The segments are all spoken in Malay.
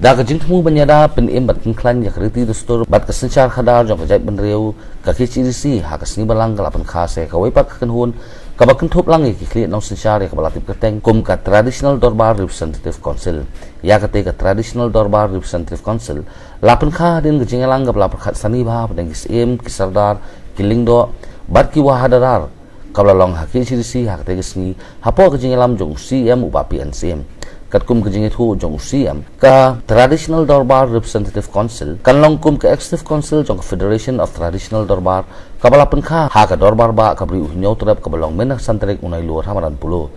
Da ka jing thmu banyada pen em bat klan ya kriti dustur bat ka sanchar khadar jong ka jai ban reu ka ki chi si ha ka sni balang ka lapan kha se ka wai pak kan hun ka ba kan thop lang ki kli nong sanchar ka balatip ka teng kum ka traditional dorbar representative council ya ka te ka traditional dorbar representative council lapan kha din ka jing lang ka lapan kha sani ba pa deng ki em ki sardar ki lingdo bat ki wahadarar ka long ha ki chi si ha ka te ki sni ha po ka jing lam jong cm upapi ncm kum kejing itu jong usiam ka traditional dorbar representative council kan long kum ka executive council jong federation of traditional dorbar ka balapan kha ha ka dorbar ba ka bri uhnyo terap ka balong menak santrek unai luar hamaran pulo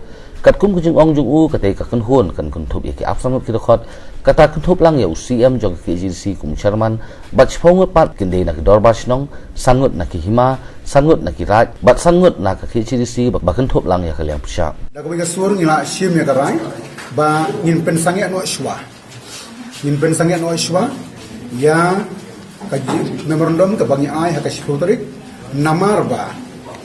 kum kejing ong jong u ka te ka kan hun kan kun thup ki apsanut ki khot kata kan thup lang ya usiam jong ki jisi kum chairman bat chphong pat kinde na ki dorbar snong sangut na ki hima sangut na ki raj bat sangut na ka ki jisi ba kan thup lang ya ka liang pusha da ko ga sur ni la shim ya ka rai ba ngin pen sangat no ishwa ya kaji memorandum ka bangi ai ha ka shikotarik namar ba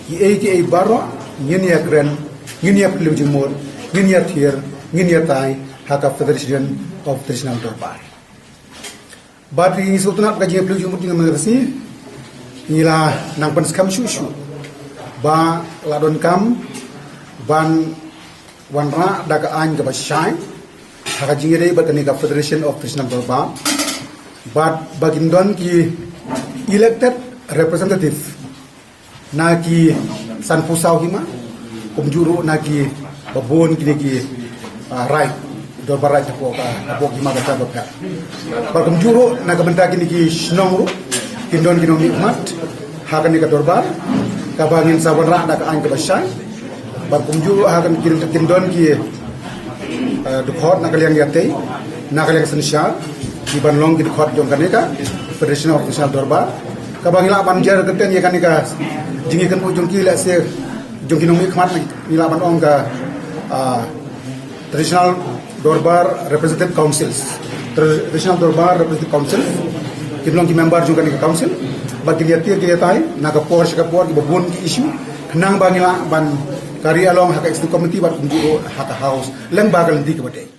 ki baro ngin ya kren ngin ya plim jumur ngin ya thier ngin ya tai ha ka federation of traditional dorbar ba ri sultanat kaji plim jumur dengan mengerti ila nang pen skam shu ba ladon kam ban wanra daga an ga bashai haka jingere ba kani ga federation of traditional dorbar but bagindon ki elected representative na ki san pusau hima kumjuru na ki babon ki right dorbar right ko ka abok hima ga tabaka ba kumjuru na ga benta ki snongru kindon ki mat haka ni ga dorbar ka bangin sawanra daga an ga bashai berkunjung akan kindon ki dukhot nakaliang yate nakaliang sensyal di banlong ki dukhot jong kaneka federation of traditional dorbar kabangila banjar keten ya kaneka jingi kan ujung ki la se jong ki nomi khmat nila ban ong ka traditional dorbar representative councils traditional dorbar representative council kinlong ki member jong kaneka council bagi yate ki yatai nakapor shikapor ki babun ki issue kenang bangila ban Kari along hak executive committee bat kunjuru hak house leng bagal di kebate.